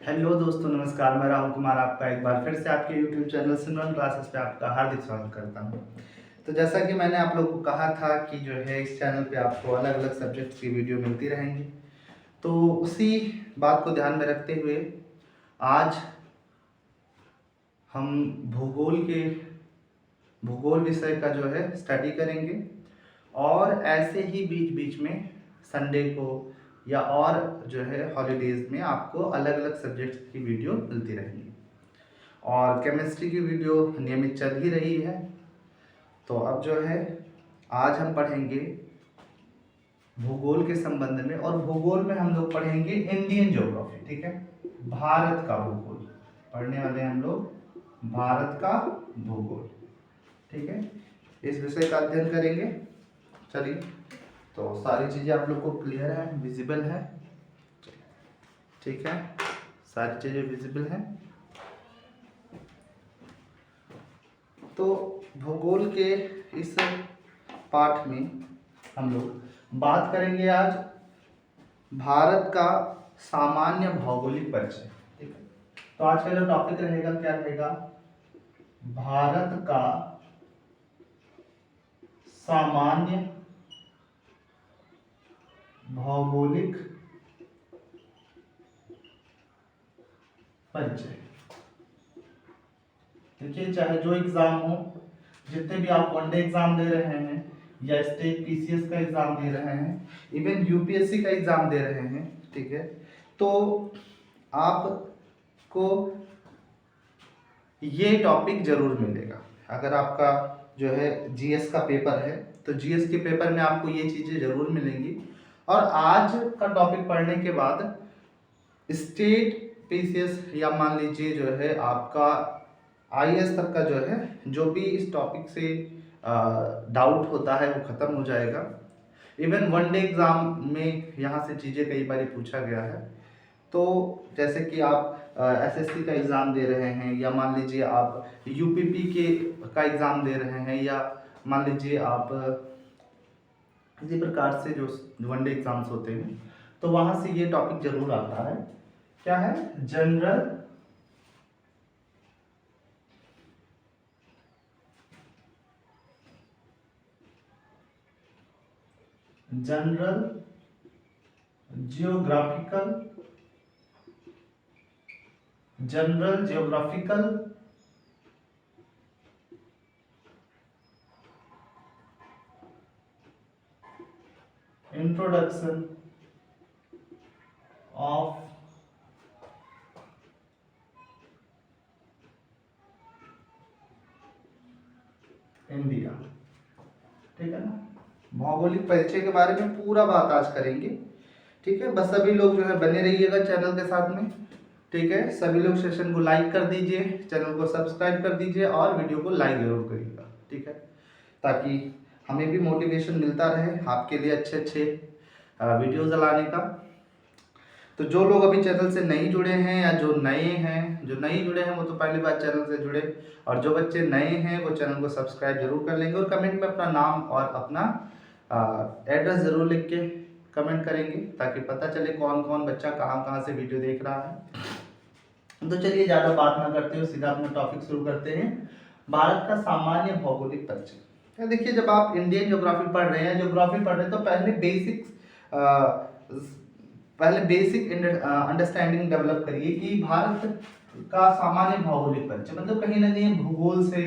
Hello दोस्तों, नमस्कार। मैं राहुल कुमार आपका एक बार फिर से आपके यूट्यूब चैनल सिमरन क्लासेस पे आपका हार्दिक स्वागत करता हूं। तो जैसा कि मैंने आप लोगों को कहा था कि जो है इस चैनल पे आपको अलग अलग सब्जेक्ट्स की वीडियो मिलती रहेंगी, तो उसी बात को ध्यान में रखते हुए आज हम भूगोल विषय का जो है स्टडी करेंगे। और ऐसे ही बीच बीच में संडे को या और जो है हॉलीडेज में आपको अलग अलग सब्जेक्ट्स की वीडियो मिलती रहेंगी। और केमिस्ट्री की वीडियो नियमित चल ही रही है। तो अब जो है आज हम पढ़ेंगे भूगोल के संबंध में, और भूगोल में हम लोग पढ़ेंगे इंडियन ज्योग्राफी। ठीक है, भारत का भूगोल पढ़ने वाले हम लोग, भारत का भूगोल। ठीक है, इस विषय का अध्ययन करेंगे। चलिए, तो सारी चीज़ें आप लोग को क्लियर है, विजिबल है। ठीक है, सारी चीज़ें विजिबल हैं। तो भूगोल के इस पाठ में हम लोग बात करेंगे आज भारत का सामान्य भौगोलिक परिचय। ठीक है, तो आज का जो टॉपिक रहेगा क्या रहेगा? भारत का सामान्य भौगोलिक परिचय। देखिए, चाहे जो एग्जाम हो, जितने भी आप वनडे एग्जाम दे रहे हैं या स्टेट पीसीएस का एग्जाम दे रहे हैं, इवन यूपीएससी का एग्जाम दे रहे हैं, ठीक है, तो आपको ये टॉपिक जरूर मिलेगा। अगर आपका जो है जीएस का पेपर है तो जीएस के पेपर में आपको ये चीज़ें जरूर मिलेंगी। और आज का टॉपिक पढ़ने के बाद स्टेट पीसीएस या मान लीजिए जो है आपका आईएएस तक का जो है, जो भी इस टॉपिक से डाउट होता है वो ख़त्म हो जाएगा। इवन वनडे एग्ज़ाम में यहाँ से चीज़ें कई बार पूछा गया है। तो जैसे कि आप एसएससी का एग्ज़ाम दे रहे हैं, या मान लीजिए आप यूपीपी का एग्ज़ाम दे रहे हैं, या मान लीजिए आप इसी प्रकार से जो वनडे एग्ज़ाम्स होते हैं, तो वहाँ से ये टॉपिक जरूर आता है। क्या है? General geographical introduction of India. ठीक है ना, भौगोलिक परिचय के बारे में पूरा बात आज करेंगे। ठीक है, बस सभी लोग जो है बने रहिएगा चैनल के साथ में। ठीक है, सभी लोग सेशन को लाइक कर दीजिए, चैनल को सब्सक्राइब कर दीजिए और वीडियो को लाइक जरूर करिएगा। ठीक है, ताकि हमें भी मोटिवेशन मिलता रहे आपके लिए अच्छे अच्छे वीडियोज़ लाने का। तो जो लोग अभी चैनल से नहीं जुड़े हैं या जो नहीं जुड़े हैं वो तो पहली बार चैनल से जुड़े, और जो बच्चे नए हैं वो चैनल को सब्सक्राइब जरूर कर लेंगे, और कमेंट में अपना नाम और अपना एड्रेस ज़रूर लिख के कमेंट करेंगे, ताकि पता चले कौन कौन बच्चा कहाँ कहाँ से वीडियो देख रहा है। तो चलिए, ज़्यादा बात ना करते हुए सीधा अपना टॉपिक शुरू करते हैं। भारत का सामान्य भौगोलिक परिचय। देखिए, जब आप इंडियन ज्योग्राफी पढ़ रहे हैं, तो पहले बेसिक अंडरस्टैंडिंग डेवलप करिए कि भारत का सामान्य भौगोलिक परिचय मतलब कहीं ना कहीं भूगोल से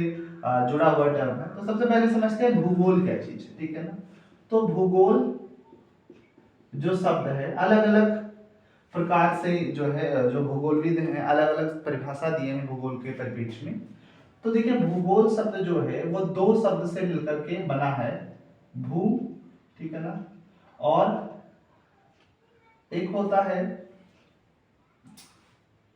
जुड़ा हुआ टर्म है। तो सबसे पहले समझते हैं भूगोल क्या चीज है। ठीक है ना, तो भूगोल जो शब्द है, अलग अलग प्रकार से जो है, जो भूगोलविद हैं अलग अलग परिभाषा दिए हैं भूगोल के परिप्रेक्ष्य में। तो देखिए, भूगोल शब्द जो है वो दो शब्द से मिलकर के बना है, भू, ठीक है ना, और एक होता है,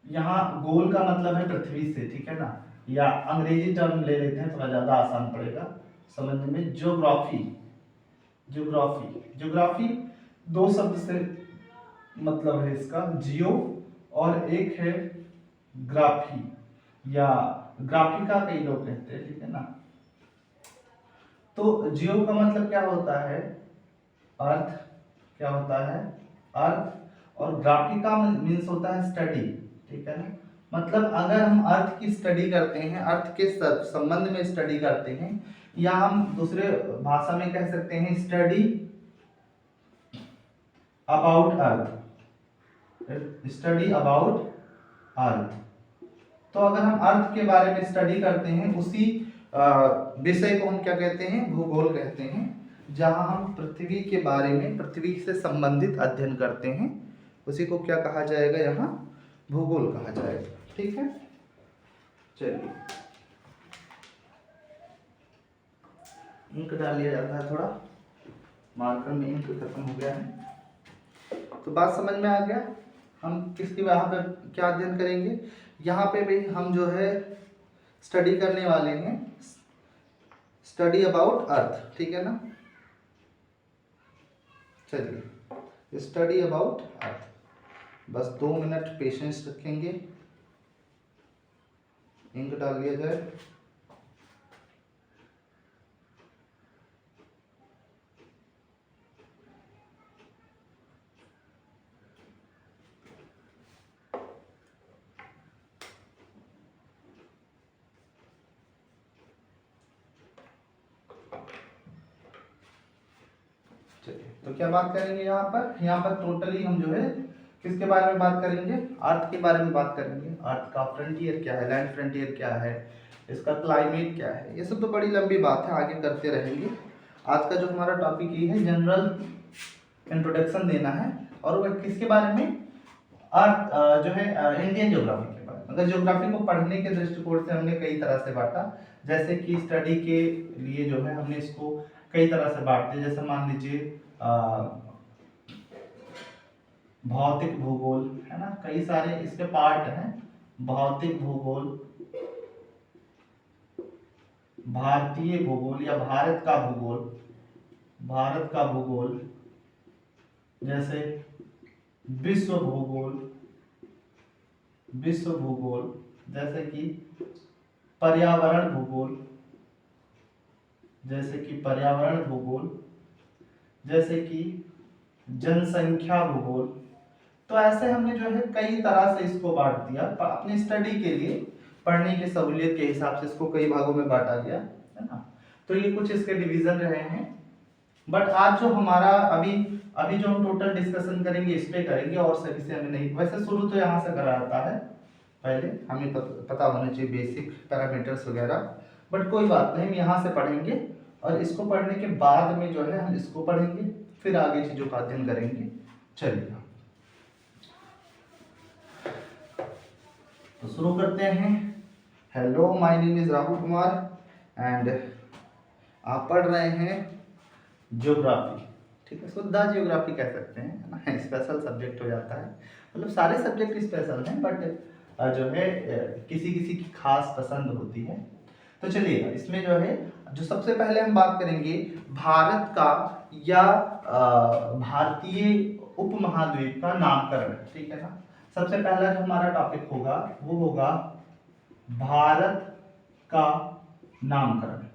यहाँ गोल का मतलब है पृथ्वी से। ठीक है ना, या अंग्रेजी टर्म ले लेते हैं, थोड़ा ज्यादा आसान पड़ेगा समझने में, ज्योग्राफी। ज्योग्राफी दो शब्द से मतलब है इसका, जियो और एक है ग्राफी, या ग्राफिका कई लोग कहते हैं। ठीक है ना, तो जियो का मतलब क्या होता है? अर्थ। क्या होता है? अर्थ। और ग्राफिका मीन्स होता है स्टडी। ठीक है ना। मतलब अगर हम अर्थ की स्टडी करते हैं, अर्थ के संबंध में स्टडी करते हैं, या हम दूसरे भाषा में कह सकते हैं study about earth, study about earth. तो अगर हम अर्थ के बारे में स्टडी करते हैं, उसी विषय को हम क्या कहते हैं, भूगोल कहते हैं। जहां हम पृथ्वी के बारे में, पृथ्वी से संबंधित अध्ययन करते हैं, उसी को क्या कहा जाएगा, यहाँ भूगोल कहा जाएगा। ठीक है, चलिए इंक डाल लिया जाता है, थोड़ा मार्कर में इंक खत्म हो गया है। तो बात समझ में आ गया। हम किसकी यहाँ पे क्या अध्ययन करेंगे, यहाँ पे भी हम जो है स्टडी करने वाले हैं, स्टडी अबाउट अर्थ। ठीक है ना, चलिए स्टडी अबाउट अर्थ। बस 2 मिनट पेशेंस रखेंगे, इंक डाल दिया जाए। चलिए, तो क्या बात करेंगे यहाँ पर टोटली हम जो है किसके बारे में बात करेंगे, अर्थ के बारे में बात करेंगे। अर्थ का फ्रंटियर क्या है, लैंड फ्रंटियर क्या है, इसका क्लाइमेट क्या है, ये सब तो बड़ी लंबी बात है, आगे करते रहेंगे। आज का जो हमारा टॉपिक ये है, जनरल इंट्रोडक्शन देना है, और वह किसके बारे में, अर्थ जो है इंडियन ज्योग्राफी के बारे में। अगर ज्योग्राफी को पढ़ने के दृष्टिकोण से हमने कई तरह से बांटा, जैसे कि स्टडी के लिए जो है हमने इसको कई तरह से बांटते हैं। जैसे मान लीजिए भौतिक भूगोल है ना, कई सारे इसके पार्ट हैं। भौतिक भूगोल, भारतीय भूगोल या भारत का भूगोल, भारत का भूगोल, जैसे विश्व भूगोल, विश्व भूगोल, जैसे कि पर्यावरण भूगोल, जैसे कि पर्यावरण भूगोल, जैसे कि जनसंख्या भूगोल। तो ऐसे हमने जो है कई तरह से इसको बांट दिया, अपनी स्टडी के लिए, पढ़ने की सहूलियत के हिसाब से इसको कई भागों में बांटा गया है ना। तो ये कुछ इसके डिवीजन रहे हैं। बट आज जो हमारा अभी जो हम टोटल डिस्कशन करेंगे इस पे करेंगे, और सभी से हमें नहीं, वैसे शुरू तो यहाँ से करा जाता है, पहले हमें पता होना चाहिए बेसिक पैरामीटर्स वगैरह। बट कोई बात नहीं, हम यहाँ से पढ़ेंगे, और इसको पढ़ने के बाद में जो है हम इसको पढ़ेंगे, फिर आगे चीजों का अध्ययन करेंगे। चलिए तो शुरू करते हैं। Hello, my name is Rahul Kumar and आप पढ़ रहे हैं ज्योग्राफी। ठीक है, शुद्ध ज्योग्राफी कह सकते हैं ना, स्पेशल सब्जेक्ट हो जाता है। मतलब सारे सब्जेक्ट स्पेशल हैं, बट जो है किसी किसी की खास पसंद होती है। तो चलिए इसमें जो है, जो सबसे पहले हम बात करेंगे भारत का या भारतीय उपमहाद्वीप का नामकरण। ठीक है ना, सबसे पहला जो हमारा टॉपिक होगा वो होगा भारत का नामकरण।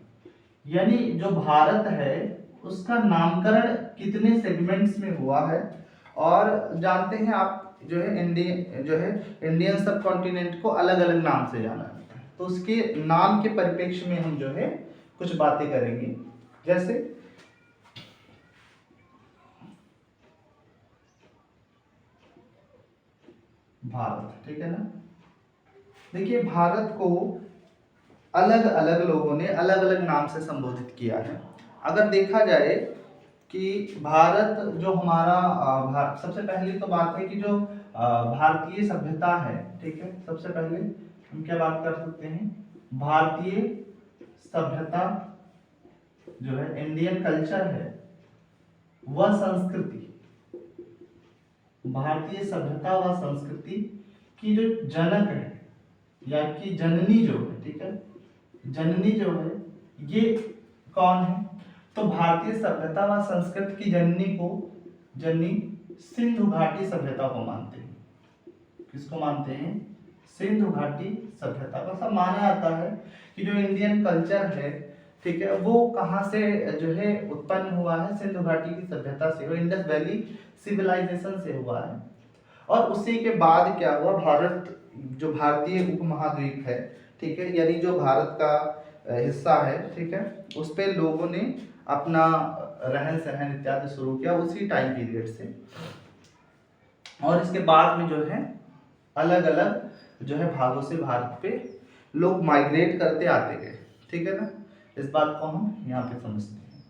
यानी जो भारत है उसका नामकरण कितने सेगमेंट्स में हुआ है। और जानते हैं आप जो है इंडियन सब कॉन्टिनेंट को अलग अलग नाम से जाना जाता है, तो उसके नाम के परिप्रेक्ष्य में हम जो है कुछ बातें करेंगे। जैसे भारत, ठीक है ना, देखिए भारत को अलग अलग लोगों ने अलग अलग नाम से संबोधित किया है। अगर देखा जाए कि भारत जो हमारा सबसे पहली तो बात है कि जो भारतीय सभ्यता है, ठीक है, सबसे पहले हम क्या बात कर सकते हैं, भारतीय सभ्यता जो है, इंडियन कल्चर है, वह संस्कृति, भारतीय सभ्यता व संस्कृति की जो जनक है या कि जननी जो है, ठीक है, जननी जो है ये कौन है, तो भारतीय सभ्यता व संस्कृति की जननी सिंधु घाटी सभ्यता को मानते हैं। किसको मानते हैं, सिंधु घाटी सभ्यता को। सब माना जाता है कि जो इंडियन कल्चर है, ठीक है, वो कहाँ से जो है उत्पन्न हुआ है, सिंधु घाटी की सभ्यता से, वो इंडस वैली सिविलाइजेशन से हुआ है। और उसी के बाद क्या हुआ, भारत जो भारतीय उपमहाद्वीप है, ठीक है, यानी जो भारत का हिस्सा है, ठीक है, उस पे लोगों ने अपना रहन सहन इत्यादि शुरू किया उसी टाइम पीरियड से। और इसके बाद में जो है अलग अलग जो है भागों से भारत पे लोग माइग्रेट करते आते गए, ठीक है ना। इस बात को हम यहाँ पे समझते हैं।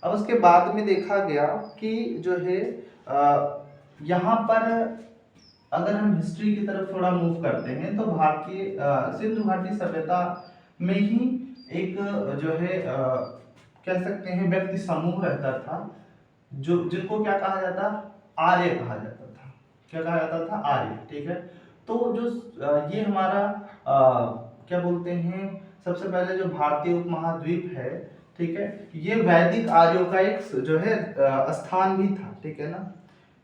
अब उसके बाद में देखा गया कि जो है यहाँ पर अगर हम हिस्ट्री की तरफ थोड़ा मूव करते हैं तो भारतीय सिंधु घाटी सभ्यता में ही एक जो है कह सकते हैं व्यक्ति समूह रहता था, जो जिनको क्या कहा जाता, आर्य कहा जाता था। क्या कहा जाता था? आर्य, ठीक है। तो जो ये हमारा क्या बोलते हैं, सबसे पहले जो भारतीय उपमहाद्वीप है, ठीक है, ये वैदिक आर्यों का एक जो है स्थान भी था, ठीक है ना।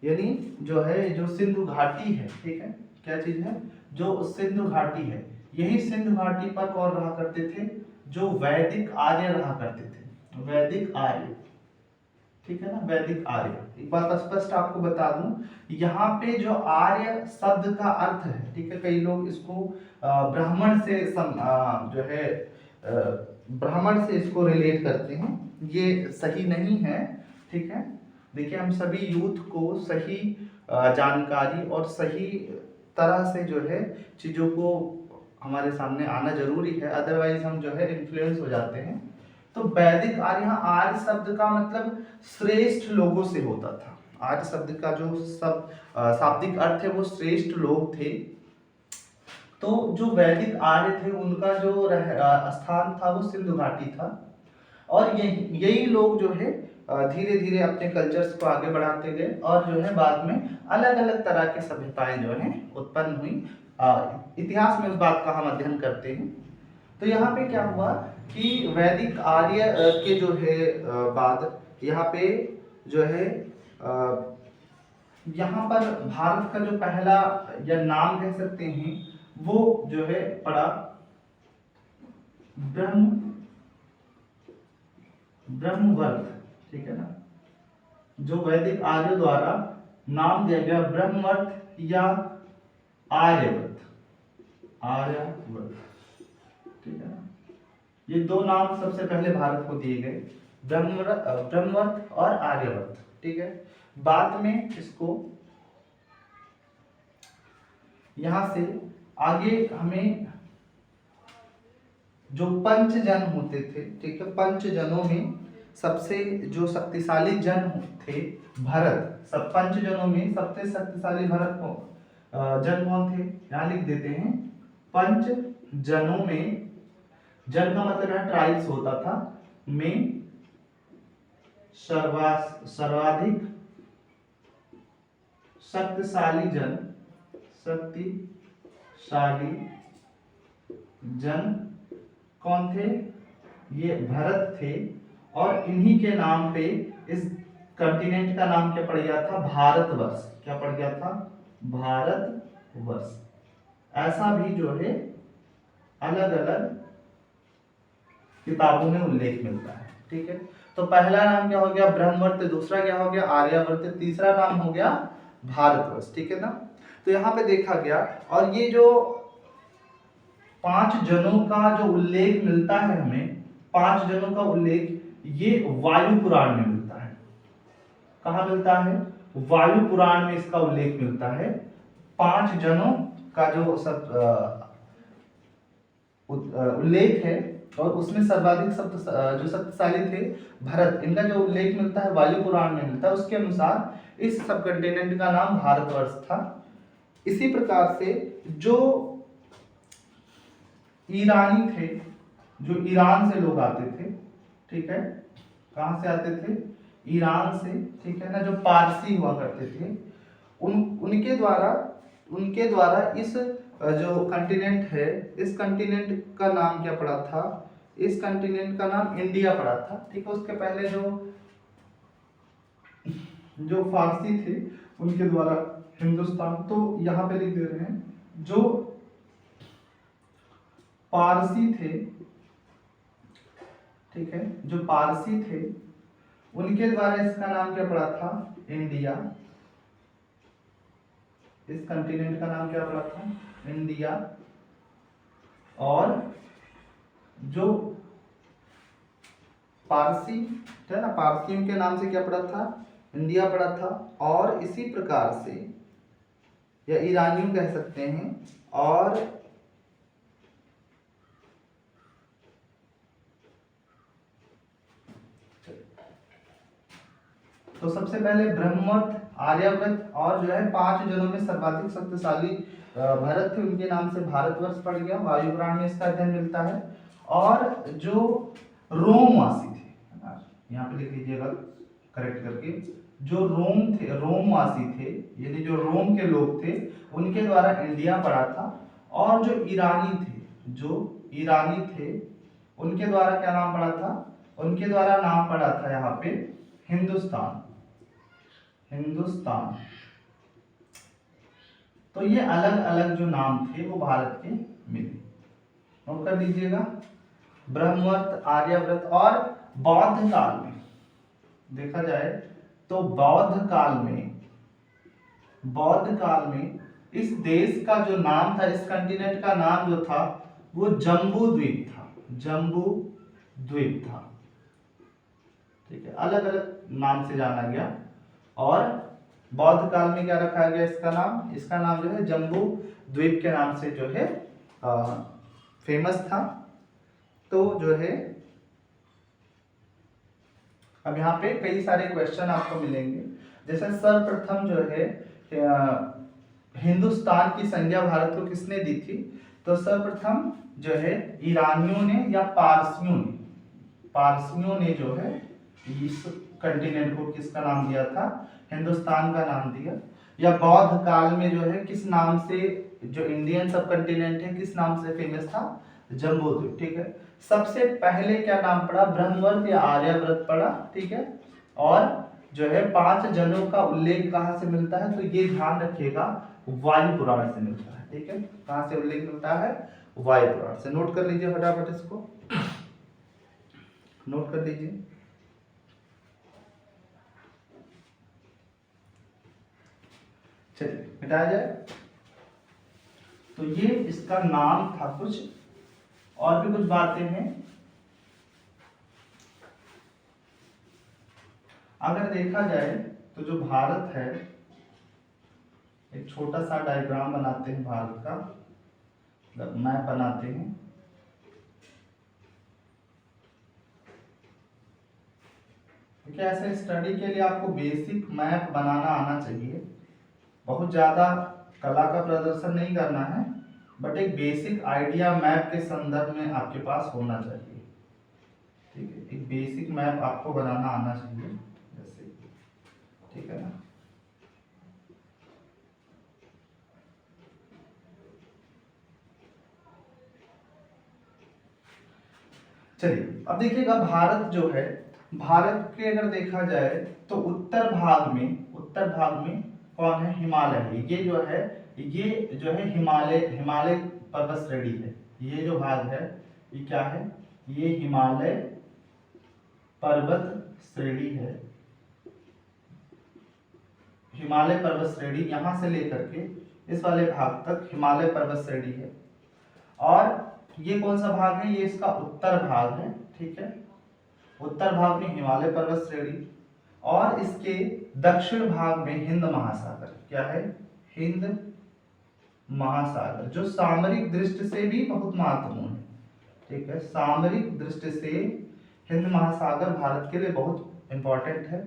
यानी जो है जो सिंधु घाटी है, ठीक है, क्या चीज है, जो सिंधु घाटी है, यही सिंधु घाटी पर कौन रहा करते थे, जो वैदिक आर्य रहा करते थे, वैदिक आर्य, ठीक है ना, वैदिक आर्य। एक बात स्पष्ट आपको बता दूं, यहाँ पे जो आर्य शब्द का अर्थ है, ठीक है, कई लोग इसको ब्राह्मण से जो है ब्राह्मण से इसको रिलेट करते हैं, ये सही नहीं है, ठीक है। देखिए हम सभी यूथ को सही जानकारी और सही तरह से जो है चीजों को हमारे सामने आना जरूरी है, अदरवाइज हम जो है इन्फ्लुएंस हो जाते हैं। तो वैदिक आर्य, यहाँ आर्य शब्द का मतलब श्रेष्ठ लोगों से होता था। आर्य शब्द का जो शाब्दिक अर्थ है वो श्रेष्ठ लोग थे। तो जो वैदिक आर्य थे उनका जो स्थान था वो सिंधु घाटी था, और यही लोग जो है धीरे धीरे अपने कल्चर्स को आगे बढ़ाते गए, और जो है बाद में अलग अलग तरह की सभ्यताएं जो है उत्पन्न हुई। इतिहास में उस बात का हम अध्ययन करते हैं। तो यहाँ पे क्या हुआ कि वैदिक आर्य के जो है बाद यहाँ पे जो है यहाँ पर भारत का जो पहला या नाम कह सकते हैं वो जो है पड़ा ब्रह्मवर्त, ठीक है ना। जो वैदिक आर्यों द्वारा नाम दिया गया ब्रह्मवर्त या आर्यवर्त, ठीक है ना। ये दो नाम सबसे पहले भारत को दिए गए, ब्रह्मवर्त और आर्यवर्त, ठीक है। बाद में इसको यहां से आगे हमें जो पंचजन होते थे, ठीक है, पंचजनों में सबसे जो शक्तिशाली जन थे भरत। सब पंचजनों में सबसे शक्तिशाली भरत को जन कौन थे, यहां लिख देते हैं। पंच जनों में, जन का मतलब है ट्राइब्स होता था, में सर्वाधिक शक्तिशाली जन कौन थे, ये भरत थे। और इन्हीं के नाम पे इस कॉन्टिनेंट का नाम क्या पड़ गया था, भारतवर्ष। क्या पड़ गया था, भारतवर्ष। ऐसा भी जो है अलग अलग किताबों में उल्लेख मिलता है, ठीक है। तो पहला नाम क्या हो गया, ब्रह्मवर्त, दूसरा क्या हो गया, आर्यावर्त, तीसरा नाम हो गया भारतवर्ष, ठीक है ना। तो यहाँ पे देखा गया, और ये जो 5 जनों का जो उल्लेख मिलता है हमें, 5 जनों का उल्लेख ये वायु पुराण में मिलता है। कहाँ मिलता है, वायु पुराण में इसका उल्लेख मिलता है। 5 जनों का जो उल्लेख है, और उसमें सर्वाधिक जो शक्तिशाली थे भरत, इनका जो उल्लेख मिलता है वायु पुराण में मिलता है। उसके अनुसार इस सब कंटिनेंट का नाम भारतवर्ष था। इसी प्रकार से जो ईरानी थे, जो ईरान से लोग आते थे, ठीक है, कहां से आते थे, ईरान से, ठीक है ना, जो पारसी हुआ करते थे, उनके द्वारा इस जो कंटिनेंट है, इस कंटिनेंट का नाम क्या पड़ा था, इस कंटिनेंट का नाम इंडिया पड़ा था, ठीक है। उसके पहले जो फारसी थे उनके द्वारा हिंदुस्तान, तो यहाँ पे लिख दे रहे हैं, जो पारसी थे, ठीक है, जो पारसी थे उनके द्वारा इसका नाम क्या पड़ा था, इंडिया। इस कंटिनेंट का नाम क्या पड़ा था, इंडिया, और जो पारसी है ना, पारसियों के नाम से क्या पड़ा था, इंडिया पड़ा था। और इसी प्रकार से, या ईरानियों कह सकते हैं, और तो सबसे पहले ब्रह्मवत, आर्यव्रत और जो है 5 जनों में सर्वाधिक शक्तिशाली भरत थे, उनके नाम से भारतवर्ष पड़ गया। वायु पुराण में इसका अध्ययन मिलता है। और जो रोमवासी थे, यहाँ पे लिख लीजिएगा करेक्ट करके, जो रोम थे, रोमवासी थे, यानी जो रोम के लोग थे, उनके द्वारा इंडिया पड़ा था। और जो ईरानी थे, जो ईरानी थे, उनके द्वारा क्या नाम पड़ा था, उनके द्वारा नाम पड़ा था यहाँ पे हिंदुस्तान, हिंदुस्तान। तो ये अलग अलग जो नाम थे वो भारत के मिले, नोट कर लीजिएगा। ब्रह्मवर्त, आर्यव्रत। और बौद्ध काल में देखा जाए तो बौद्ध काल में इस देश का जो नाम था, इस कंटिनेंट का नाम जो था वो जम्बू द्वीप था, जम्बू द्वीप था। ठीक है, अलग अलग नाम से जाना गया। और बौद्ध काल में क्या रखा गया इसका नाम, इसका नाम जो है जम्बू द्वीप के नाम से जो है फेमस था। तो जो है अब यहाँ पे कई सारे क्वेश्चन आपको मिलेंगे। जैसे सर्वप्रथम जो है हिंदुस्तान की संज्ञा भारत को किसने दी थी, तो सर्वप्रथम जो है ईरानियों ने या पारसियों ने जो है इस कंटिनेंट को किसका नाम दिया था, हिंदुस्तान का नाम दिया। या बौद्ध काल में जो है किस नाम से, जो इंडियन सब कंटिनेंट है किस नाम से फेमस था, जम्बूद्वीप। ठीक है, सबसे पहले क्या नाम पड़ा, ब्रह्मवर्त या आर्यव्रत पड़ा। ठीक है, और जो है 5 जनों का उल्लेख कहाँ से मिलता है, तो ये ध्यान रखिएगा वायु पुराण से मिलता है। ठीक है, कहाँ से उल्लेख मिलता है, वायु पुराण से। नोट कर लीजिए फटाफट, इसको नोट कर लीजिए। चलिए मिटाया जाए। तो ये इसका नाम था कुछ, और भी कुछ बातें हैं। अगर देखा जाए तो जो भारत है, एक छोटा सा डायग्राम बनाते हैं भारत का, मतलब मैप बनाते हैं। देखिए, ऐसे स्टडी के लिए आपको बेसिक मैप बनाना आना चाहिए। बहुत ज़्यादा कला का प्रदर्शन नहीं करना है, बट एक बेसिक आइडिया मैप के संदर्भ में आपके पास होना चाहिए। ठीक है, एक बेसिक मैप आपको बनाना आना चाहिए जैसे, ठीक है ना। चलिए अब देखिएगा, भारत जो है, भारत के अगर देखा जाए तो उत्तर भाग में कौन है, हिमालय है। ये जो है हिमालय पर्वत श्रेणी है। ये जो भाग है ये क्या है, ये हिमालय पर्वत श्रेणी है। हिमालय पर्वत श्रेणी यहां से लेकर के इस वाले भाग तक हिमालय पर्वत श्रेणी है। और ये कौन सा भाग है, ये इसका उत्तर भाग है। ठीक है, उत्तर भाग में हिमालय पर्वत श्रेणी, और इसके दक्षिण भाग में हिंद महासागर। क्या है, हिंद महासागर, जो सामरिक दृष्टि से भी बहुत महत्वपूर्ण है। ठीक है, सामरिक दृष्टि से हिंद महासागर भारत के लिए बहुत इंपॉर्टेंट है।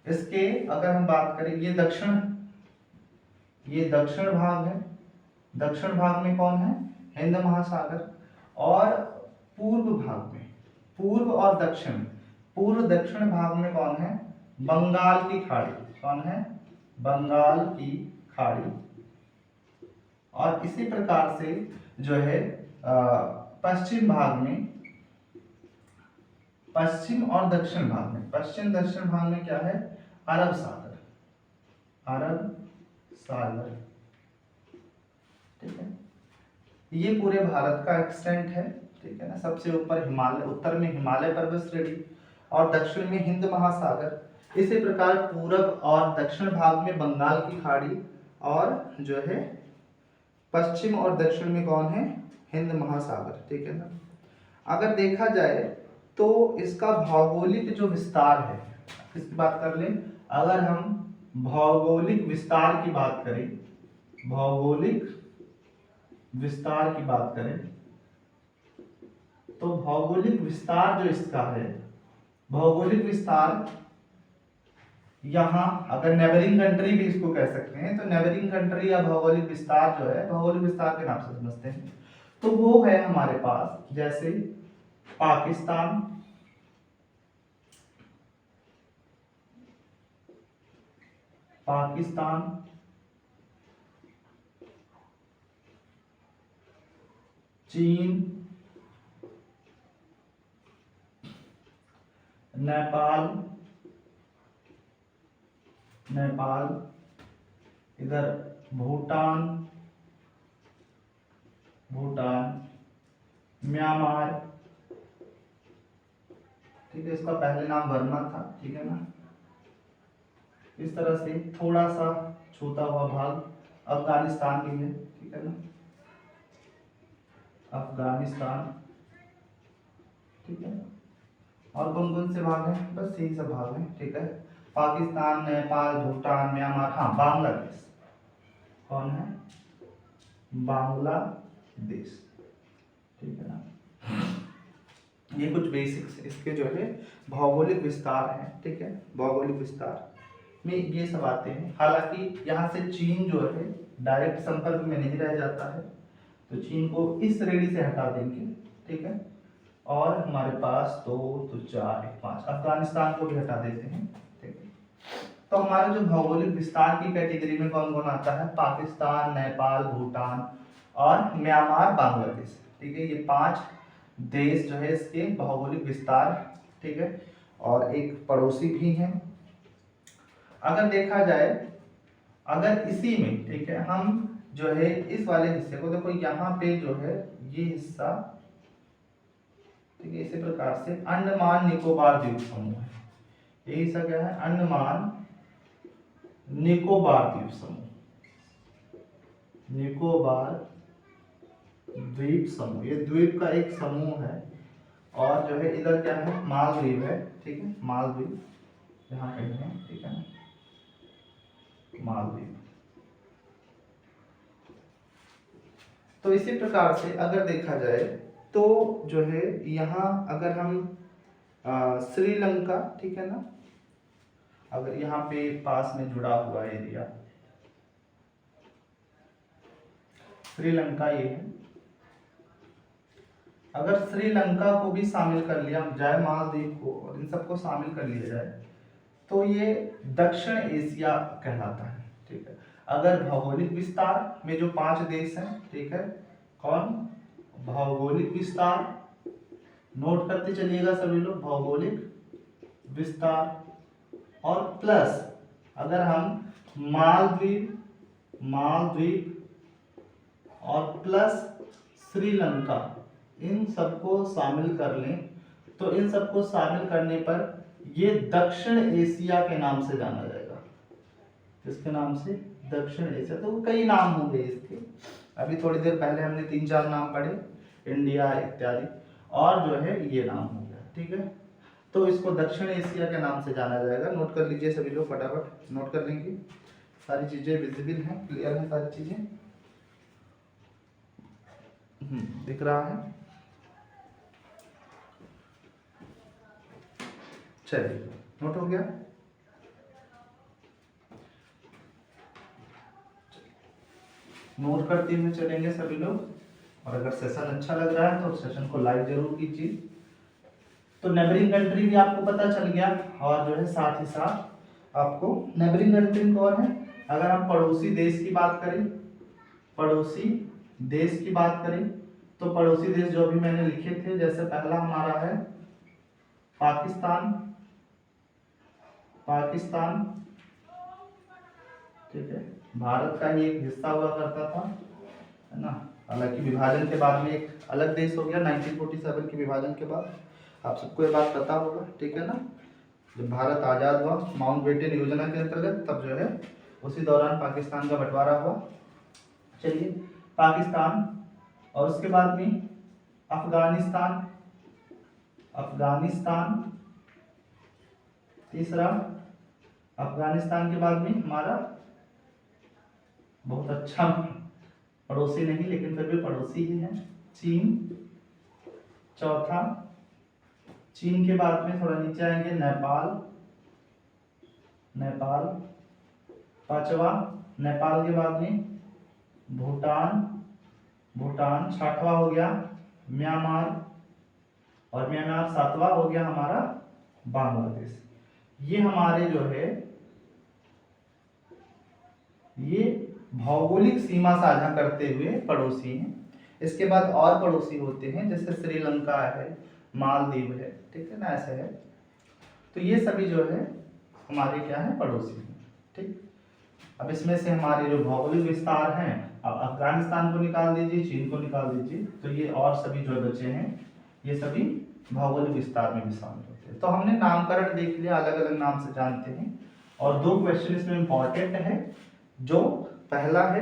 इसके अगर हम बात करें, ये दक्षिण भाग है। दक्षिण भाग में कौन है, हिंद महासागर। और पूर्व भाग में, पूर्व और दक्षिण, पूर्व दक्षिण भाग में कौन है, बंगाल की खाड़ी। कौन है, बंगाल की खाड़ी। और इसी प्रकार से जो है पश्चिम भाग में, पश्चिम और दक्षिण भाग में, पश्चिम दक्षिण भाग में क्या है, अरब सागर, अरब सागर। ठीक है, ये पूरे भारत का एक्सटेंट है। ठीक है ना, सबसे ऊपर हिमालय, उत्तर में हिमालय पर्वत श्रेणी, और दक्षिण में हिंद महासागर। इसी प्रकार पूर्व और दक्षिण भाग में बंगाल की खाड़ी, और जो है पश्चिम और दक्षिण में कौन है, हिंद महासागर, ठीक है ना। अगर देखा जाए तो इसका भौगोलिक जो विस्तार है, इसकी बात कर लें, अगर हम भौगोलिक विस्तार की बात करें, भौगोलिक विस्तार की बात करें, तो भौगोलिक विस्तार जो इसका है, भौगोलिक विस्तार यहाँ अगर नेबरिंग कंट्री भी इसको कह सकते हैं, तो नेबरिंग कंट्री या भौगोलिक विस्तार जो है, भौगोलिक विस्तार के नाम से समझते हैं, तो वो है हमारे पास जैसे पाकिस्तान, पाकिस्तान, चीन, नेपाल, नेपाल, इधर भूटान, भूटान, म्यांमार, ठीक है, इसका पहले नाम वर्मा था, ठीक है ना। इस तरह से थोड़ा सा छूता हुआ भाग अफगानिस्तान भी है, ठीक है ना, अफगानिस्तान, ठीक है। और कौन कौन से भाग हैं, बस यही सब भाग हैं, ठीक है। पाकिस्तान, नेपाल, भूटान, म्यांमार, हाँ बांग्लादेश, कौन है, बांग्लादेश, ठीक है ना। ये कुछ बेसिक्स इसके जो है भौगोलिक विस्तार है, ठीक है। भौगोलिक विस्तार में ये सब आते हैं। हालांकि यहाँ से चीन जो है डायरेक्ट संपर्क में नहीं रह जाता है, तो चीन को इस श्रेणी से हटा देंगे, ठीक है। और हमारे पास 2 तो 4 1 5 अफगानिस्तान को भी हटा देते हैं, ठीक है। तो हमारे जो भौगोलिक विस्तार की कैटेगरी में कौन कौन आता है, पाकिस्तान, नेपाल, भूटान और म्यांमार, बांग्लादेश, ठीक है। ये 5 देश जो है इसके भौगोलिक विस्तार, ठीक है। और एक पड़ोसी भी हैं। अगर देखा जाए, अगर इसी में, ठीक है, हम जो है इस वाले हिस्से को देखो, यहाँ पे जो है ये हिस्सा, ठीक है, इसी प्रकार से अंडमान निकोबार द्वीप समूह है, ये हिस्सा क्या है, अंडमान निकोबार द्वीप समूह, निकोबार द्वीप समूह, ये द्वीप का एक समूह है। और जो है इधर क्या है, मालदीव है, ठीक है, मालदीव यहाँ पे है, ठीक है ना, मालदीव। तो इसी प्रकार से अगर देखा जाए तो जो है यहाँ अगर हम श्रीलंका, ठीक है ना, अगर यहाँ पे पास में जुड़ा हुआ एरिया श्रीलंका ये है, अगर श्रीलंका को भी शामिल कर लिया जाए, मालदीव को और इन सबको शामिल कर लिया जाए, तो ये दक्षिण एशिया कहलाता है, ठीक है। अगर भौगोलिक विस्तार में जो 5 देश हैं, ठीक है, कौन, भौगोलिक विस्तार, नोट करते चलिएगा सभी लोग, भौगोलिक विस्तार, और प्लस अगर हम मालदीव, मालदीव और प्लस श्रीलंका, इन सबको शामिल कर लें, तो इन सबको शामिल करने पर ये दक्षिण एशिया के नाम से जाना जाएगा। किसके नाम से, दक्षिण एशिया। तो कई नाम होंगे इसके, अभी थोड़ी देर पहले हमने 3-4 नाम पढ़े, इंडिया इत्यादि, और जो है ये नाम हो गया, ठीक है। तो इसको दक्षिण एशिया के नाम से जाना जाएगा। नोट कर लीजिए सभी लोग, फटाफट नोट कर लेंगे, सारी चीजें विजिबल हैं, क्लियर हैं सारी चीजें, दिख रहा है। चलिए, नोट हो गया। नोट करते हुए चलेंगे सभी लोग, और अगर सेशन अच्छा लग रहा है तो सेशन को लाइक जरूर कीजिए। तो नेबरिंग कंट्री भी आपको पता चल गया, और जो है साथ ही साथ आपको नेबरिंग कंट्री कौन है, अगर हम पड़ोसी देश की बात करें, पड़ोसी देश की बात करें, तो पड़ोसी देश जो भी मैंने लिखे थे, जैसे पहला हमारा है पाकिस्तान, पाकिस्तान, ठीक है, भारत का ही एक हिस्सा हुआ करता था, है ना। हालांकि विभाजन के बाद में एक अलग देश हो गया 1947 के विभाजन के बाद, आप सबको ये बात पता होगा, ठीक है ना। जब भारत आज़ाद हुआ माउंटबेटन योजना के अंतर्गत, तब जो है उसी दौरान पाकिस्तान का बंटवारा हुआ। चलिए, पाकिस्तान, और उसके बाद में अफगानिस्तान, अफगानिस्तान तीसरा, अफगानिस्तान के बाद में हमारा बहुत अच्छा पड़ोसी नहीं लेकिन फिर भी पड़ोसी ही है, चीन चौथा, चीन के बाद में थोड़ा नीचे आएंगे नेपाल, नेपाल पांचवा, नेपाल के बाद में भूटान, भूटान छठवां हो गया म्यांमार, और म्यांमार सातवां हो गया हमारा बांग्लादेश। ये हमारे जो है ये भौगोलिक सीमा साझा करते हुए पड़ोसी हैं। इसके बाद और पड़ोसी होते हैं जैसे श्रीलंका है, मालदीव है, ठीक है ना, ऐसे है। तो ये सभी जो है हमारे क्या है पड़ोसी हैं, ठीक। अब इसमें से हमारे जो भौगोलिक विस्तार हैं, अब अफगानिस्तान को निकाल दीजिए, चीन को निकाल दीजिए, तो ये और सभी जो बचे हैं ये सभी भौगोलिक विस्तार में भी शामिल होते हैं। तो हमने नामकरण देख लिया, अलग अलग नाम से जानते हैं, और दो क्वेश्चन इसमें इंपॉर्टेंट है। जो पहला है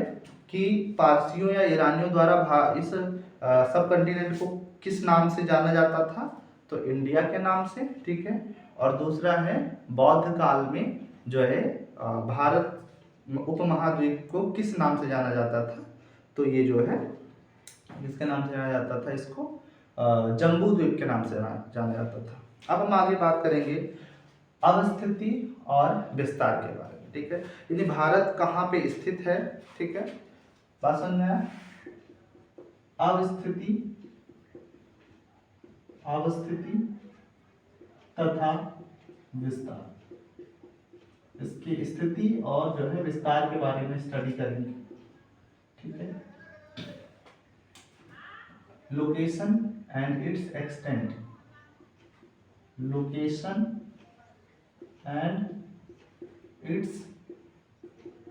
कि पारसियों या ईरानियों द्वारा इस सब कंटिनेंट को किस नाम से जाना जाता था, तो इंडिया के नाम से, ठीक है। और दूसरा है बौद्ध काल में जो है भारत उपमहाद्वीप को किस नाम से जाना जाता था, तो ये जो है किसके नाम से जाना जाता था, इसको जम्बू द्वीप के नाम से जाना जाता था। अब हम आगे बात करेंगे अवस्थिति और विस्तार के बारे में, ठीक है। यानी भारत कहाँ पे स्थित है, ठीक है, बात समझ में आया। अवस्थिति, अवस्थिति तथा विस्तार, इसकी स्थिति और जो है विस्तार के बारे में स्टडी करेंगे, ठीक है। Location and it's extent, location and it's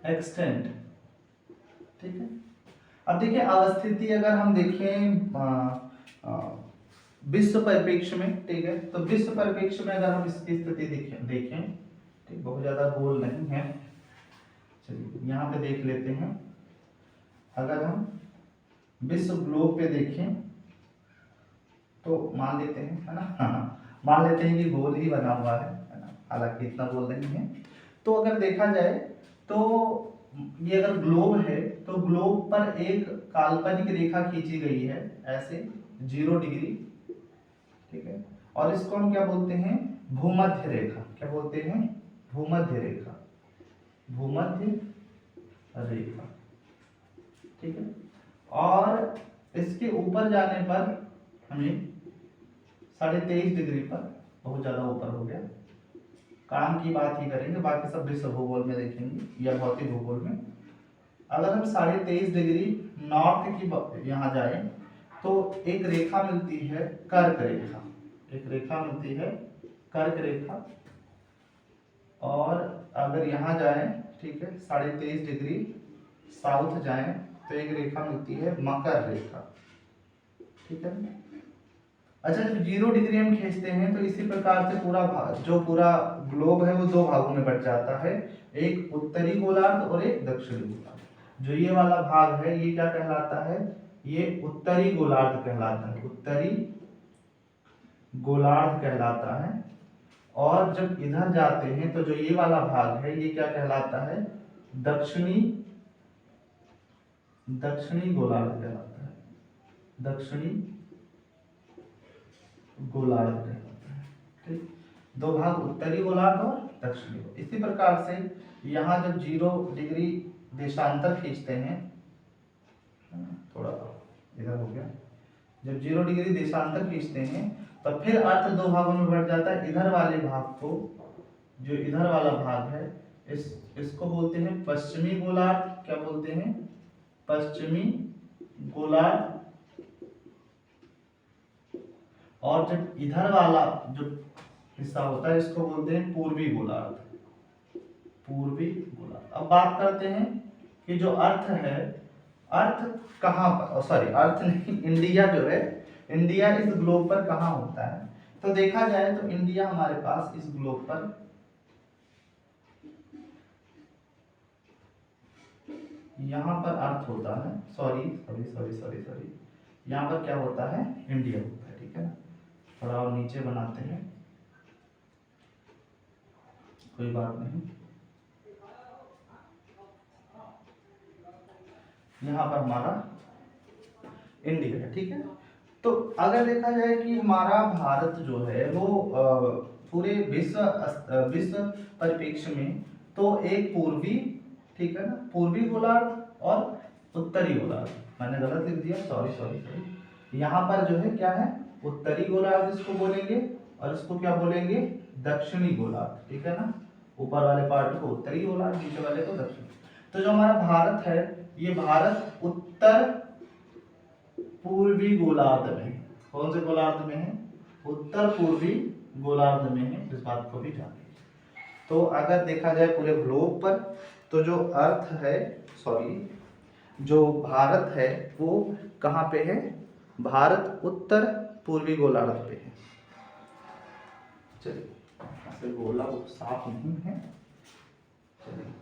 extent, ठीक है। अब देखिए अवस्थिति अगर हम देखें विश्व परिप्रेक्ष्य में, ठीक है, तो विश्व परिप्रेक्ष्य में अगर हम इसकी स्थिति देखें, ठीक, बहुत ज्यादा गोल नहीं है, चलिए यहाँ पे देख लेते हैं। अगर हम विश्व ग्लोब पे देखें तो मान लेते हैं, है ना, हाँ, मान लेते हैं कि गोल ही बना हुआ है ना, हालांकि इतना गोल नहीं है। तो अगर देखा जाए तो ये अगर ग्लोब है तो ग्लोब पर एक काल्पनिक रेखा खींची गई है ऐसे 0 डिग्री, ठीक है, और इसको हम क्या बोलते हैं, भूमध्य रेखा। क्या बोलते हैं, भूमध्य रेखा, भूमध्य रेखा, ठीक है। और इसके ऊपर जाने पर हमें 23.5 डिग्री पर, बहुत ज्यादा ऊपर हो गया, काम की बात ही करेंगे, बाकी सब विश्व भूगोल में देखेंगे या भौतिक भूगोल में। अगर हम 23.5 डिग्री नॉर्थ की यहाँ जाए तो एक रेखा मिलती है कर्क रेखा, एक रेखा मिलती है कर्क रेखा, और अगर यहाँ जाए, ठीक है, 23.5 डिग्री साउथ जाए तो एक रेखा मिलती है मकर रेखा, ठीक है। अच्छा, जब 0 डिग्री हम खींचते हैं तो इसी प्रकार से पूरा जो पूरा ग्लोब है वो दो भागों में बट जाता है, एक उत्तरी गोलार्ध और एक दक्षिणी गोलार्ध। जो ये वाला भाग है ये क्या कहलाता है, ये उत्तरी गोलार्ध कहलाता है, उत्तरी गोलार्ध कहलाता है। और जब इधर जाते हैं तो जो ये वाला भाग है ये क्या कहलाता है, दक्षिणी, दक्षिणी गोलार्ध कहलाता है, दक्षिणी गोलार्ध कहलाता है, ठीक। दो भाग उत्तरी गोलार्ध और दक्षिणी गोलार्ध। इसी प्रकार से यहाँ जब 0 डिग्री देशांतर खींचते हैं, थोड़ा इधर हो गया, जब 0 डिग्री देशांतर खींचते हैं तो फिर अर्थ दो भागों में बढ़ जाता है। इधर वाले भाग को, जो इधर वाला भाग है, इसको बोलते हैं पश्चिमी गोलार्ध। क्या बोलते हैं, पश्चिमी गोलार्ध। और जब इधर वाला जो हिस्सा होता है इसको बोलते हैं पूर्वी गोलार्ध, पूर्वी गोलार्ध। अब बात करते हैं कि जो अर्थ है, अर्थ कहाँ पर, सॉरी अर्थ नहीं, इंडिया जो है, इंडिया इस ग्लोब पर कहाँ होता है। तो देखा जाए तो इंडिया हमारे पास इस ग्लोब पर यहाँ पर अर्थ होता है, sorry sorry sorry sorry sorry, यहाँ पर क्या होता है, इंडिया होता है, ठीक है ना। थोड़ा और नीचे बनाते हैं, कोई बात नहीं। यहाँ पर हमारा इंडिया है, ठीक है। तो अगर देखा जाए कि हमारा भारत जो है वो पूरे विश्व परिप्रेक्ष्य में तो एक पूर्वी, ठीक है ना, पूर्वी गोलार्ध और उत्तरी गोलार्ध, मैंने गलत लिख दिया, सॉरी सॉरी सॉरी। यहाँ पर जो है क्या है, उत्तरी गोलार्ध इसको बोलेंगे और इसको क्या बोलेंगे, दक्षिणी गोलार्ध, ठीक है ना। ऊपर वाले पार्ट को उत्तरी गोलार्ध, नीचे वाले को दक्षिणी। तो जो हमारा भारत है, ये भारत उत्तर पूर्वी गोलार्ध में, कौन से गोलार्ध में है, उत्तर पूर्वी गोलार्ध में है, इस बात को भी जानिए। तो अगर देखा जाए पूरे ग्लोब पर, तो जो अर्थ है, सॉरी, जो भारत है वो कहाँ पे है, भारत उत्तर पूर्वी गोलार्ध पे है। चलिए, ऐसे गोला वो साफ नहीं है, चलिए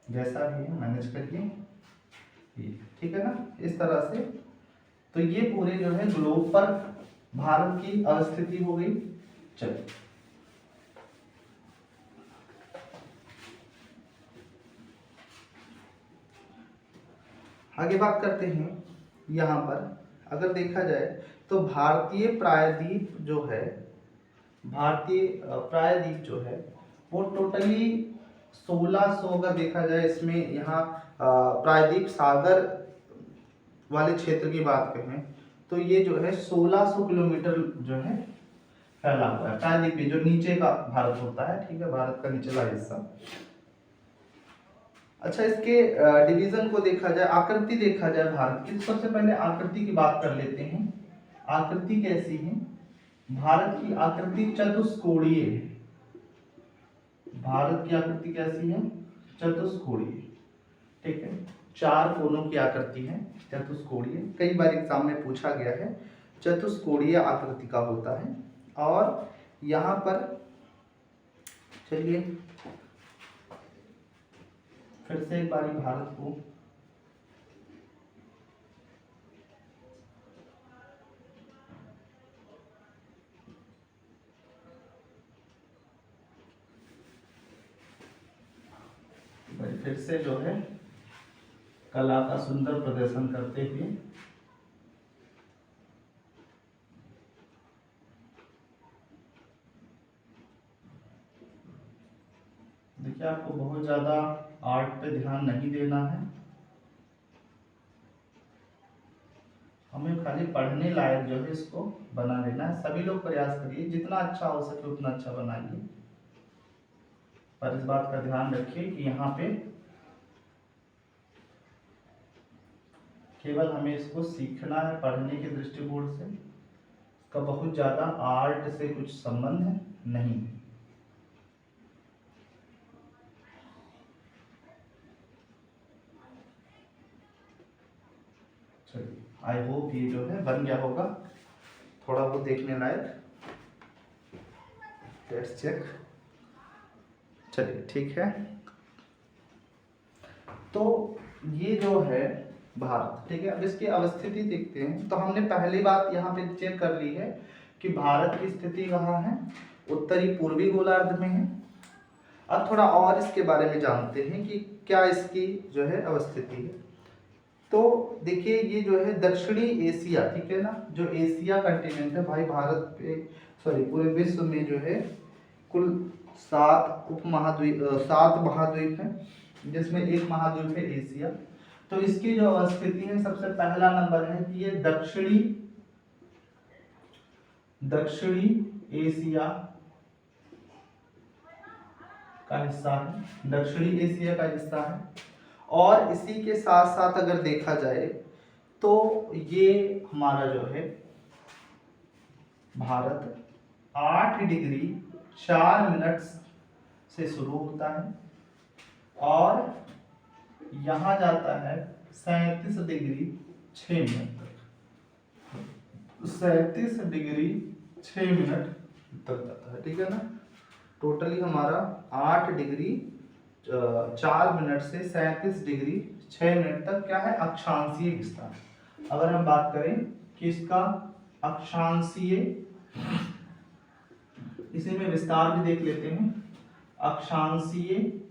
जैसा भी है मैनेज करिए, ठीक है ना, इस तरह से। तो ये पूरे जो है ग्लोब पर भारत की अवस्थिति हो गई। चलिए आगे बात करते हैं। यहाँ पर अगर देखा जाए तो भारतीय प्रायद्वीप जो है, भारतीय प्रायद्वीप जो है वो टोटली 1600 का देखा जाए, इसमें यहाँ प्रायद्वीप सागर वाले क्षेत्र की बात करें तो ये जो है 1600 किलोमीटर जो है फैला हुआ है प्रायद्वीप, जो नीचे का भारत होता है, ठीक है, भारत का निचला हिस्सा। अच्छा, इसके डिवीजन को देखा जाए, आकृति देखा जाए भारत की, तो सबसे पहले आकृति की बात कर लेते हैं। आकृति कैसी है, भारत की आकृति चतुष्कोणीय है। भारत की आकृति कैसी है, चतुष्कोणीय, ठीक है, 4 कोनों की आकृति है, चतुष्कोणीय। कई बार एग्जाम में पूछा गया है, चतुष्कोणीय आकृति का होता है। और यहाँ पर चलिए फिर से एक बारी भारत को फिर से जो है कला का सुंदर प्रदर्शन करते हुए देखिए, आपको बहुत ज्यादा आर्ट पे ध्यान नहीं देना है, हमें खाली पढ़ने लायक जो है इसको बना लेना है। सभी लोग प्रयास करिए, जितना अच्छा हो सके उतना अच्छा बनाइए, पर इस बात का ध्यान रखिए कि यहाँ पे केवल हमें इसको सीखना है पढ़ने के दृष्टिकोण से, इसका बहुत ज्यादा आर्ट से कुछ संबंध नहीं है। चलिए, आई होप ये जो है बन गया होगा, थोड़ा वो देखने लायक, लेट्स चेक। चलिए ठीक है, तो ये जो है भारत, ठीक है। अब इसकी अवस्थिति देखते हैं। तो हमने पहली बात यहाँ पे चेक कर ली है कि भारत की स्थिति कहाँ है, उत्तरी पूर्वी गोलार्ध में है। अब थोड़ा और इसके बारे में जानते हैं कि क्या इसकी जो है अवस्थिति है। तो देखिए, ये जो है दक्षिणी एशिया, ठीक है ना, जो एशिया कंटिनेंट है भाई, भारत पे सॉरी पूरे विश्व में जो है कुल 7 उपमहाद्वीप 7 महाद्वीप है, जिसमें एक महाद्वीप है एशिया। तो इसकी जो अवस्थिति है, सबसे पहला नंबर है कि ये दक्षिणी एशिया का हिस्सा है, दक्षिणी एशिया का हिस्सा है। और इसी के साथ साथ अगर देखा जाए तो ये हमारा जो है भारत 8 डिग्री 4 मिनट से शुरू होता है और यहाँ जाता है 37 डिग्री 6 मिनट तक, 37 डिग्री 6 मिनट तक जाता है, ठीक है ना। टोटली हमारा 8 डिग्री 4 मिनट से 37 डिग्री 6 मिनट तक क्या है, अक्षांशीय विस्तार। अगर हम बात करें कि इसका अक्षांशीय, इसी में विस्तार भी देख लेते हैं। अक्षांशीय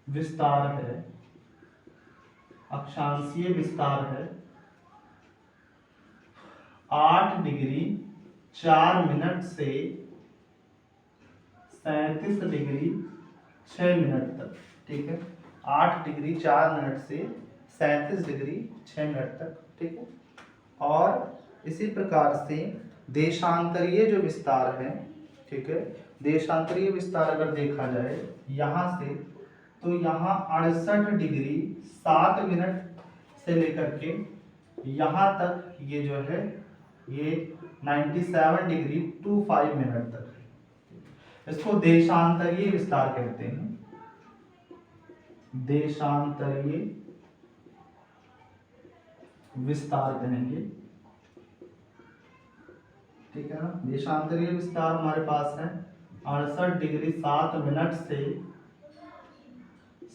विस्तार है, अक्षांशीय विस्तार है 8 डिग्री 4 मिनट से 37 डिग्री 6 मिनट तक। ठीक है, 8 डिग्री 4 मिनट से 37 डिग्री 6 मिनट तक। ठीक है, और इसी प्रकार से देशांतरीय जो विस्तार है, ठीक है, देशांतरीय विस्तार अगर देखा जाए यहाँ से, तो यहाँ 68 डिग्री 7 मिनट से लेकर के यहाँ तक ये जो है ये 97 डिग्री 25 मिनट तक है। इसको देशांतरीय विस्तार कहते हैं, देशांतरीय विस्तार कहेंगे। ठीक है ना, देशांतरीय विस्तार हमारे पास है 68 डिग्री 7 मिनट से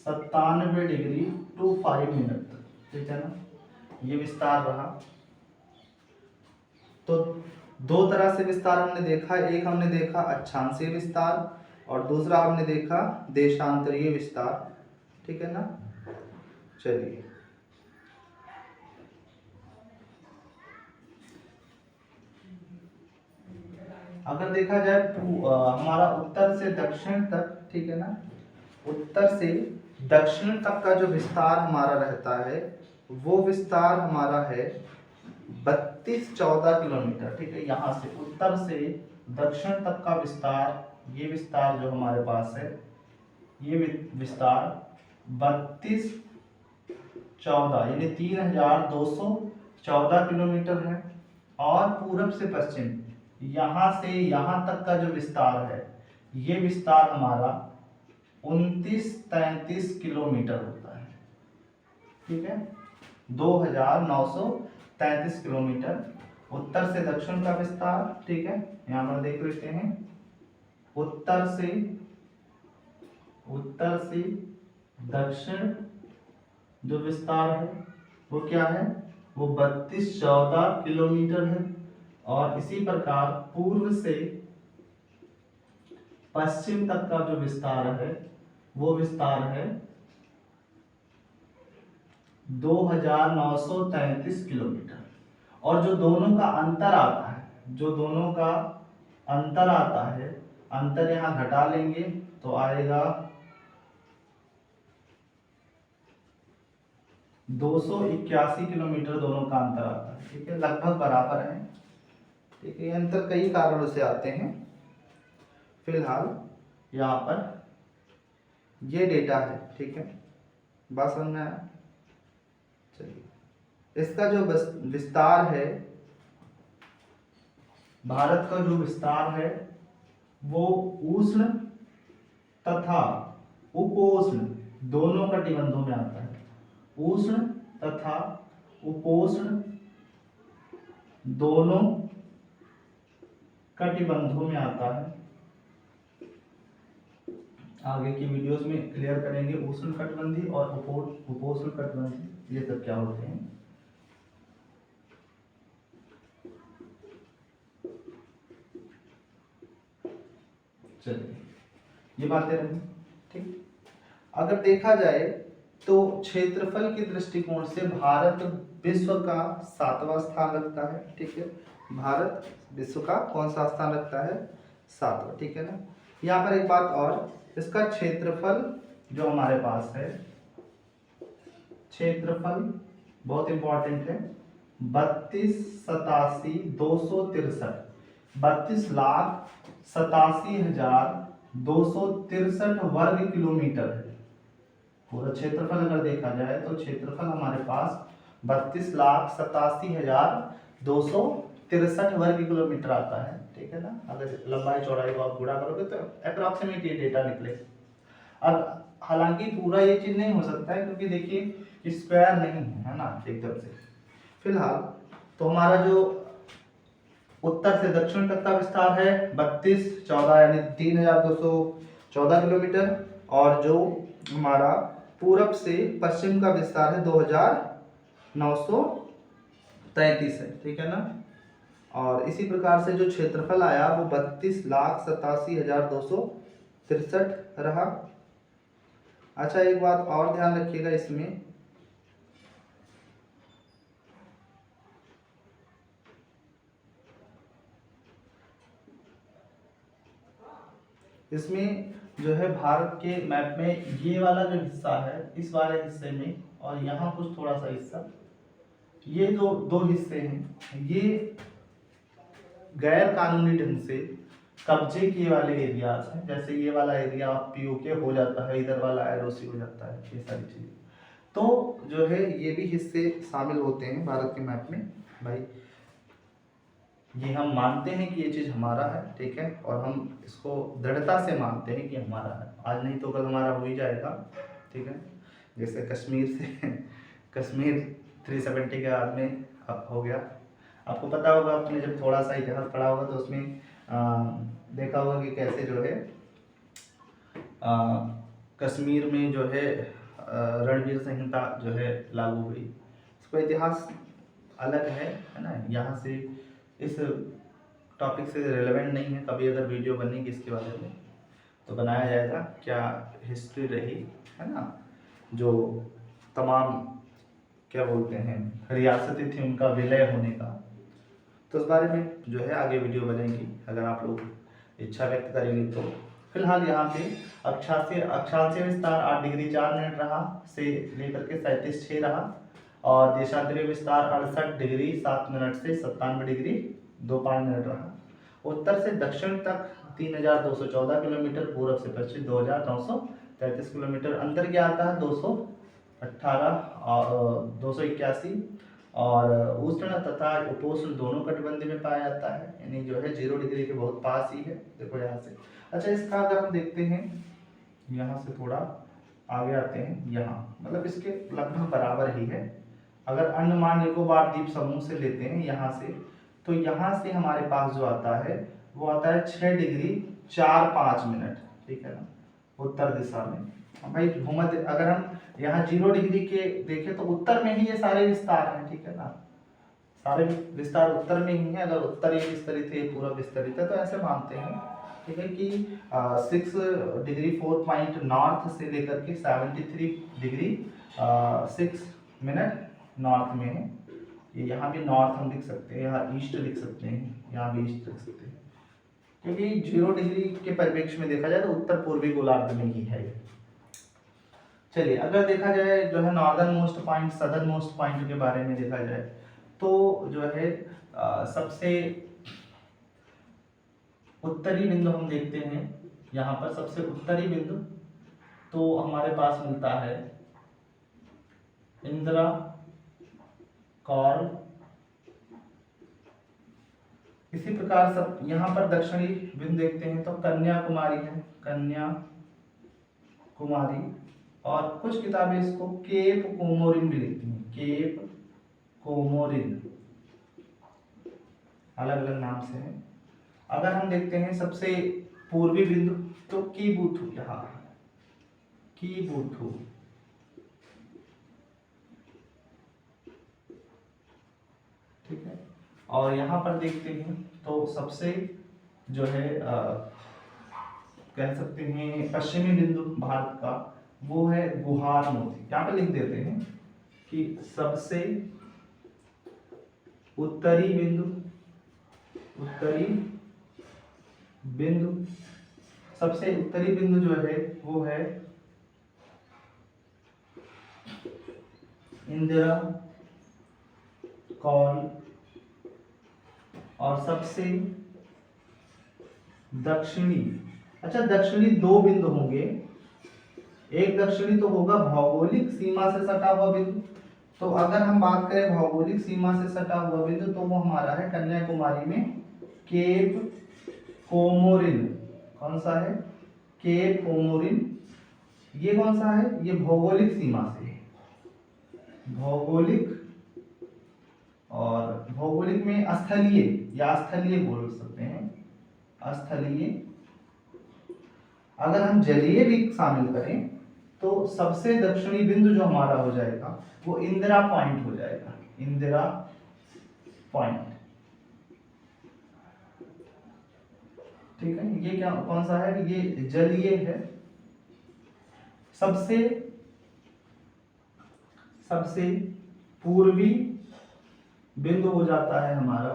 97 डिग्री 25 मिनट तक। ठीक है ना, ये विस्तार रहा। तो दो तरह से विस्तार हमने देखा, एक हमने देखा अक्षांशीय विस्तार और दूसरा हमने देखा देशांतरीय विस्तार। ठीक है ना, चलिए अगर देखा जाए हमारा उत्तर से दक्षिण तक, ठीक है ना, उत्तर से दक्षिण तक का जो विस्तार हमारा रहता है वो विस्तार हमारा है 32-14 किलोमीटर। ठीक है, यहाँ से उत्तर से दक्षिण तक का विस्तार, ये विस्तार जो हमारे पास है ये विस्तार 32-14 यानी 3214 किलोमीटर है। और पूरब से पश्चिम यहाँ से यहाँ तक का जो विस्तार है ये विस्तार हमारा 29-33 किलोमीटर होता है। ठीक है, 2933 किलोमीटर उत्तर से दक्षिण का विस्तार। ठीक है, यहाँ पर देख लेते हैं, उत्तर से दक्षिण जो विस्तार है वो क्या है, वो 32-14 किलोमीटर है। और इसी प्रकार पूर्व से पश्चिम तक का जो विस्तार है वो विस्तार है 2933 किलोमीटर। और जो दोनों का अंतर आता है, जो दोनों का अंतर आता है, अंतर यहाँ घटा लेंगे तो आएगा 281 किलोमीटर दोनों का अंतर आता है। ठीक है, लगभग बराबर है। ठीक है, ये अंतर कई कारणों से आते हैं। फिलहाल यहाँ पर ये डेटा है। ठीक है, बात समझ में आया। चलिए, इसका जो विस्तार है, भारत का जो विस्तार है वो उष्ण तथा उपोष्ण दोनों कटिबंधों में आता है। उष्ण तथा उपोष्ण दोनों कटिबंधों में आता है। आगे की वीडियोस में क्लियर करेंगे उष्ण कटिबंधी और उपोष्ण कटिबंधी ये सब क्या होते हैं। चलिए, ये बातें रही। ठीक, अगर देखा जाए तो क्षेत्रफल के दृष्टिकोण से भारत विश्व का 7वां स्थान रखता है। ठीक है, भारत विश्व का कौन सा स्थान रखता है, 7वां। ठीक है ना, यहाँ पर एक बात और, इसका क्षेत्रफल जो हमारे पास है, क्षेत्रफल बहुत इंपॉर्टेंट है, 32,87,263 वर्ग किलोमीटर है। पूरा क्षेत्रफल अगर देखा जाए तो क्षेत्रफल हमारे पास 32,87,263 वर्ग किलोमीटर आता है। ठीक है ना, अगर लंबाई चौड़ाई को आप गुणा करोगे तो अप्रोक्सीमेट ये डेटा निकले। अब हालांकि पूरा ये चीज नहीं हो सकता है क्योंकि देखिए स्क्वायर नहीं है ना एकदम से। फिलहाल तो हमारा जो उत्तर से दक्षिण तक का विस्तार है 32-14 यानी 3214 किलोमीटर, और जो हमारा पूरब से पश्चिम का विस्तार है 2933 है, ठीक है ना। और इसी प्रकार से जो क्षेत्रफल आया वो 32,87,263 रहा। अच्छा, एक बात और ध्यान रखिएगा, इसमें जो है भारत के मैप में ये वाला जो हिस्सा है, इस वाले हिस्से में और यहाँ कुछ थोड़ा सा हिस्सा, ये जो दो हिस्से हैं ये गैर कानूनी ढंग से कब्जे किए वाले एरियाज हैं। जैसे ये वाला एरिया पीओके हो जाता है, इधर वाला एलओसी हो जाता है, ये सारी चीजें। तो जो है ये भी हिस्से शामिल होते हैं भारत के मैप में भाई। ये हम मानते हैं कि ये चीज़ हमारा है, ठीक है, और हम इसको दृढ़ता से मानते हैं कि हमारा है। आज नहीं तो कल हमारा हो ही जाएगा, ठीक है। जैसे कश्मीर से कश्मीर 370 के बाद में अब हो गया। आपको पता होगा, आपने जब थोड़ा सा इतिहास पढ़ा होगा तो उसमें देखा होगा कि कैसे जो है कश्मीर में जो है रणवीर संहिता जो है लागू हुई। इसका इतिहास अलग है ना, यहाँ से इस टॉपिक से रिलेवेंट नहीं है। कभी अगर वीडियो बनेगी इसके बारे में तो बनाया जाएगा, क्या हिस्ट्री रही है ना, जो तमाम क्या बोलते हैं रियासतें थी उनका विलय होने का, तो उस बारे में जो है आगे वीडियो बनेगी अगर आप लोग इच्छा व्यक्त करेंगे तो। फिलहाल यहाँ पे अक्षांशीय विस्तार 8 डिग्री 4 मिनट रहा से लेकर के 37.6 रहा, और देशांतरीय विस्तार 68 डिग्री 7 मिनट से 97 डिग्री 25 मिनट रहा। उत्तर से दक्षिण तक 3,214 किलोमीटर, पूर्व से पश्चिम 2,933 किलोमीटर, अंतर क्या आता है 281, और उष्ण तथा उपोष्ण दोनों कटिबंध में पाया जाता है, यानी जो है 0 डिग्री के बहुत पास ही है। देखो यहाँ से। अच्छा, इसका अगर हम देखते हैं, यहाँ से थोड़ा आगे आते हैं, यहाँ मतलब इसके लगभग बराबर ही है। अगर अंडमान निकोबार द्वीप समूह से लेते हैं यहाँ से, तो यहाँ से हमारे पास जो आता है वो आता है 6 डिग्री 4-5 मिनट, ठीक है ना, उत्तर दिशा में। भाई भूमध्य अगर हम यहाँ 0 डिग्री के देखें तो उत्तर में ही ये सारे विस्तार हैं, ठीक है ना, सारे विस्तार उत्तर में ही है। अगर उत्तर ये विस्तरित है, पूरा विस्तरित है, तो ऐसे मानते हैं, ठीक है, कि 6 डिग्री 4 पॉइंट नॉर्थ से लेकर के 73 डिग्री 6 मिनट नॉर्थ में है। ये यहाँ भी नॉर्थ हम लिख सकते हैं, यहाँ ईस्ट लिख सकते हैं, यहाँ भी ईस्ट लिख सकते हैं, क्योंकि 0 डिग्री के परिप्रेक्ष्य में देखा जाए तो उत्तर पूर्वी गोलार्ध में ही है। चलिए, अगर देखा जाए जो है northern most point, southern most point के बारे में देखा जाए तो जो है सबसे उत्तरी बिंदु हम देखते हैं, यहाँ पर सबसे उत्तरी बिंदु तो हमारे पास मिलता है इंदिरा कॉल। इसी प्रकार सब यहाँ पर दक्षिणी बिंदु देखते हैं तो कन्याकुमारी है, कन्याकुमारी, और कुछ किताबें इसको केप कोमोरिन भी लिखती हैं, केप कोमोरिन, अलग अलग नाम से है। अगर हम देखते हैं सबसे पूर्वी बिंदु तो कीबुथु, यहाँ कीबुथु, ठीक है। और यहाँ पर देखते हैं तो सबसे जो है कह सकते हैं पश्चिमी बिंदु भारत का वो है गुहार मोती। यहाँ पे लिख देते हैं कि सबसे उत्तरी बिंदु सबसे उत्तरी बिंदु जो है वो है इंदिरा कॉल, और सबसे दक्षिणी, अच्छा दक्षिणी 2 बिंदु होंगे, एक दक्षिणी तो होगा भौगोलिक सीमा से सटा हुआ बिंदु। तो अगर हम बात करें भौगोलिक सीमा से सटा हुआ बिंदु तो वो हमारा है कन्याकुमारी में केप कोमोरिन। कौन सा है? केप कोमोरिन। ये कौन सा है? ये भौगोलिक सीमा से है, भौगोलिक, और भौगोलिक में स्थलीय या स्थलीय बोल सकते हैं, स्थलीय। अगर हम जलीय भी शामिल करें तो सबसे दक्षिणी बिंदु जो हमारा हो जाएगा वो इंदिरा पॉइंट हो जाएगा, इंदिरा पॉइंट। ठीक है, ये क्या कौन सा है, ये जलीय है। सबसे पूर्वी बिंदु हो जाता है हमारा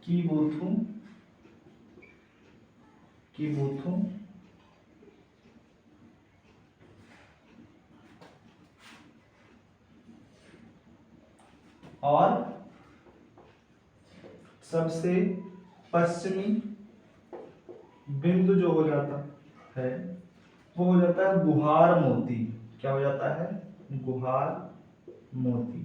कीबोथू, और सबसे पश्चिमी बिंदु जो हो जाता है वो हो जाता है गुहार मोती। क्या हो जाता है, गुहार मोती,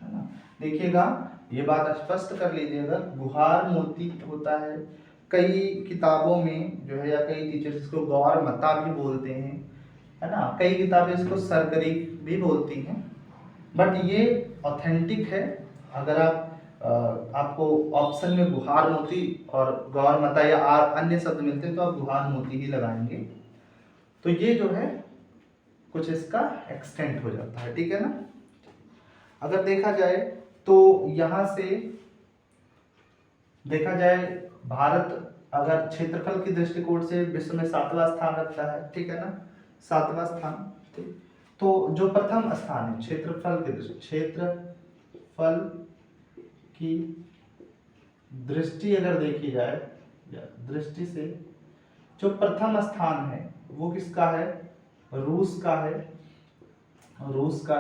है ना। देखिएगा, ये बात स्पष्ट कर लीजिएगा, गुहार मोती होता है। कई किताबों में जो है या कई टीचर्स इसको गौर मता भी बोलते हैं, है ना। कई किताबें इसको सरगरी भी बोलती हैं, बट ये ऑथेंटिक है। अगर आपको ऑप्शन में गुहार मोती और गौर मता या अन्य शब्द मिलते हैं तो आप गुहार मोती ही लगाएंगे। तो ये जो है कुछ इसका एक्सटेंट हो जाता है, ठीक है ना। अगर देखा जाए तो यहां से देखा जाए, भारत अगर क्षेत्रफल की दृष्टिकोण से विश्व में 7वां स्थान रखता है, ठीक है ना, 7वां स्थान। ठीक, तो जो प्रथम स्थान है क्षेत्रफल की दृष्टि अगर देखी जाए या दृष्टि से, जो प्रथम स्थान है वो किसका है, रूस का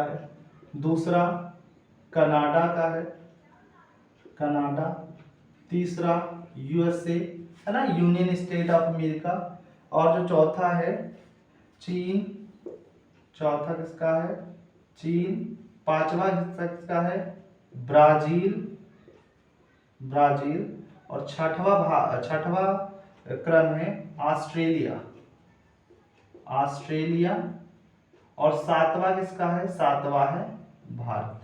है, दूसरा कनाडा का है, तीसरा यूएसए, है ना, यूनियन स्टेट ऑफ अमेरिका, और जो चौथा है चीन, चौथा किसका है, चीन, पांचवा हिस्सा किसका है, ब्राजील, और छठवा क्रम है ऑस्ट्रेलिया, और सातवां किसका है, सातवां है भारत।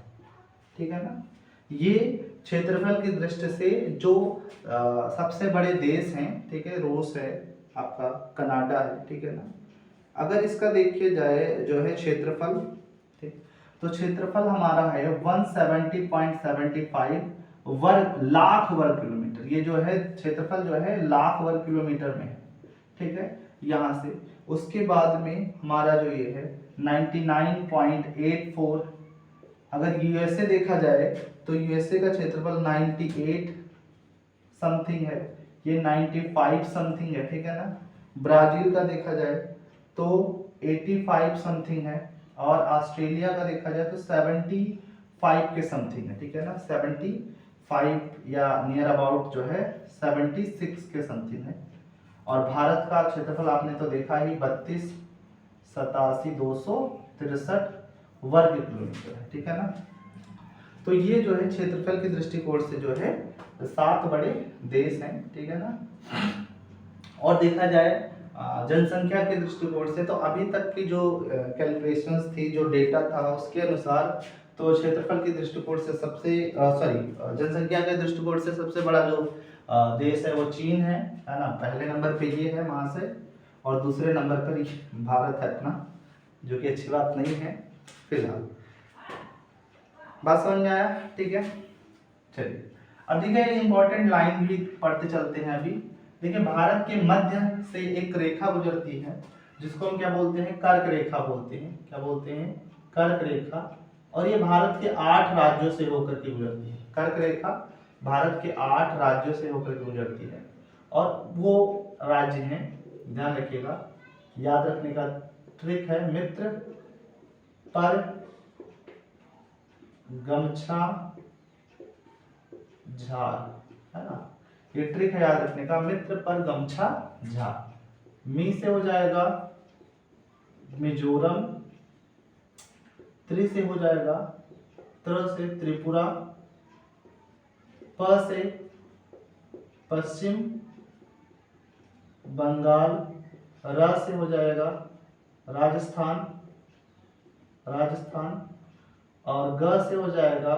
ठीक है ना। ये क्षेत्रफल की दृष्टि से जो सबसे बड़े देश हैं, ठीक है, रूस है, आपका कनाडा है, ठीक है ना। अगर इसका देखे जाए जो है क्षेत्रफल, ठीक, तो क्षेत्रफल हमारा है 170.75 लाख वर्ग किलोमीटर। ये जो है क्षेत्रफल जो है लाख वर्ग किलोमीटर में है, ठीक है, यहाँ से। उसके बाद में हमारा जो ये है 99.84, अगर यूएसए देखा जाए तो यूएसए का क्षेत्रफल 98 समथिंग है, ये 95 समथिंग है, ठीक है ना। ब्राजील का देखा जाए तो 85 समथिंग है, और ऑस्ट्रेलिया का देखा जाए तो 75 के समथिंग है, ठीक है ना, 75 या नियर अबाउट जो है 76 के समथिंग है। और भारत का क्षेत्रफल आपने तो देखा ही 32,87,263 वर्ग किलोमीटर है, ठीक है ना। तो ये जो है क्षेत्रफल की दृष्टिकोण से जो है 7 बड़े देश हैं, ठीक है ना। और देखा जाए जनसंख्या के दृष्टिकोण से, तो अभी तक की जो कैलकुलेशंस थी, जो डेटा था, उसके अनुसार तो क्षेत्रफल की दृष्टिकोण से जनसंख्या के दृष्टिकोण से सबसे बड़ा जो देश है वो चीन है ना। पहले नंबर पे ये है वहां से, और दूसरे नंबर पर भारत है अपना, जो कि अच्छी बात नहीं है फिलहाल। बात समझ में आया, ठीक है। चलिए अब देखिए इंपॉर्टेंट लाइन भी पढ़ते चलते हैं। अभी देखिए, भारत के मध्य से एक रेखा गुजरती है जिसको हम क्या बोलते हैं, कर्क रेखा बोलते हैं। क्या बोलते हैं, कर्क रेखा। और ये भारत के 8 राज्यों से होकर के गुजरती है। कर्क रेखा भारत के 8 राज्यों से होकर के गुजरती है, और वो राज्य हैं, ध्यान रखिएगा, याद रखने का ट्रिक है, मित्र, पर, गमछा, झार, है ना। ये ट्रिक है याद रखने का, मित्र, पर, गमछा, झार। मी से हो जाएगा मिजोरम, त्रि से हो जाएगा, त्र से त्रिपुरा, प से पश्चिम बंगाल, र से हो जाएगा राजस्थान, और ग से हो जाएगा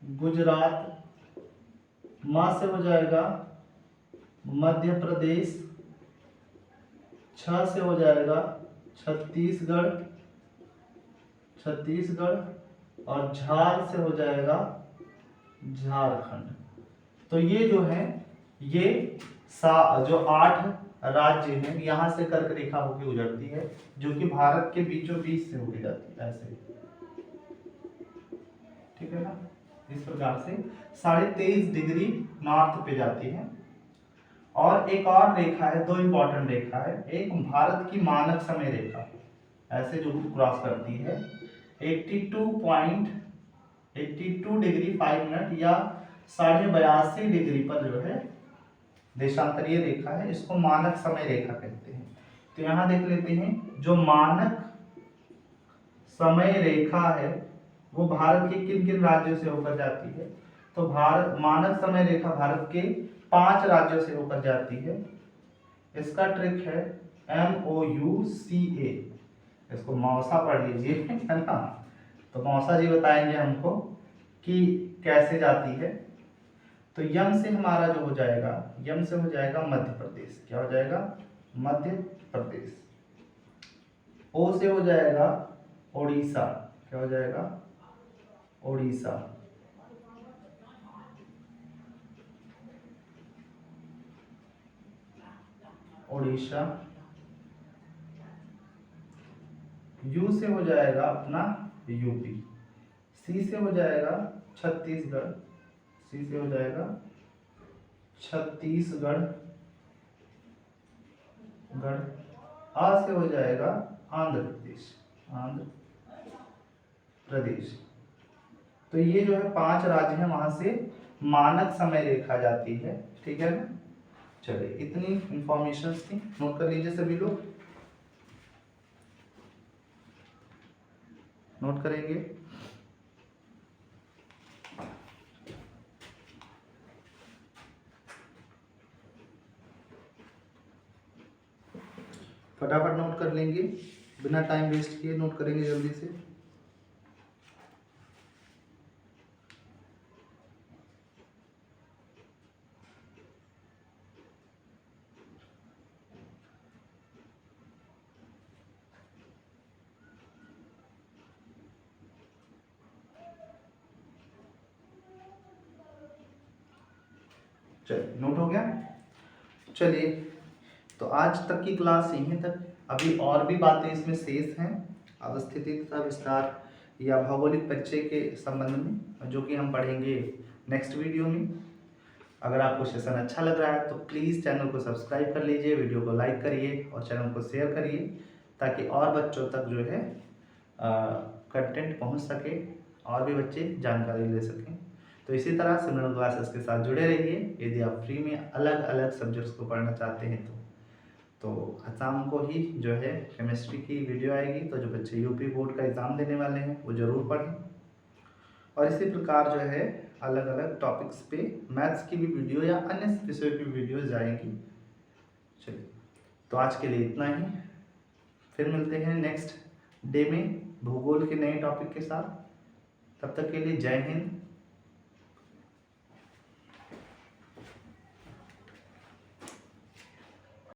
गुजरात, म से हो जाएगा मध्य प्रदेश, छ से हो जाएगा छत्तीसगढ़, और झार से हो जाएगा झारखंड। तो ये जो है ये जो 8 राज्य हैं, यहाँ से कर्क रेखा होकर गुजरती है, जो कि भारत के बीचों बीच से होकर जाती है ऐसे, ठीक है ना। इस प्रकार से 23.5 डिग्री नॉर्थ पे जाती है। और एक और रेखा है, 2 इंपॉर्टेंट रेखा है। एक भारत की मानक समय रेखा ऐसे जो क्रॉस करती है 82 डिग्री 5 मिनट या 82.5 डिग्री पर जो है देशांतरीय रेखा है, इसको मानक समय रेखा कहते हैं। तो यहाँ देख लेते हैं, जो मानक समय रेखा है वो भारत के किन किन राज्यों से होकर जाती है। तो भारत मानक समय रेखा भारत के 5 राज्यों से होकर जाती है। इसका ट्रिक है MOUCA, इसको मौसा पढ़ लीजिए, है ना। तो मौसा जी बताएंगे हमको कि कैसे जाती है। तो यम से हमारा जो हो जाएगा, यम से हो जाएगा मध्य प्रदेश। क्या हो जाएगा? मध्य प्रदेश। ओ से हो जाएगा ओडिशा। क्या हो जाएगा? ओडिशा। ओडिशा। यू से हो जाएगा अपना यूपी। सी से हो जाएगा छत्तीसगढ़। सी से हो जाएगा छत्तीसगढ़ गढ़। आ से हो जाएगा आंध्र प्रदेश। आंध्र प्रदेश। तो ये जो है 5 राज्य हैं, वहां से मानक समय रेखा जाती है, ठीक है ना। चलिए, इतनी इंफॉर्मेशन थी, नोट कर लीजिए सभी लोग, नोट करेंगे। फटाफट नोट कर लेंगे, बिना टाइम वेस्ट किए नोट करेंगे जल्दी से। चलिए, नोट हो गया। चलिए, तो आज तक की क्लास यहीं तक। अभी और भी बातें इसमें शेष हैं, अवस्थिति तथा विस्तार या भौगोलिक परिचय के संबंध में, जो कि हम पढ़ेंगे नेक्स्ट वीडियो में। अगर आपको सेशन अच्छा लग रहा है तो प्लीज़ चैनल को सब्सक्राइब कर लीजिए, वीडियो को लाइक करिए और चैनल को शेयर करिए, ताकि और बच्चों तक जो है कंटेंट पहुंच सके और भी बच्चे जानकारी ले सकें। तो इसी तरह सिमिलर क्लासेस के साथ जुड़े रहिए। यदि आप फ्री में अलग अलग सब्जेक्ट्स को पढ़ना चाहते हैं तो शाम को ही जो है केमिस्ट्री की वीडियो आएगी, तो जो बच्चे यूपी बोर्ड का एग्ज़ाम देने वाले हैं वो ज़रूर पढ़ें। और इसी प्रकार जो है अलग अलग टॉपिक्स पे मैथ्स की भी वीडियो या अन्य विषयों की वीडियोज आएंगी। चलिए, तो आज के लिए इतना ही, फिर मिलते हैं नेक्स्ट डे में भूगोल के नए टॉपिक के साथ। तब तक के लिए जय हिंद,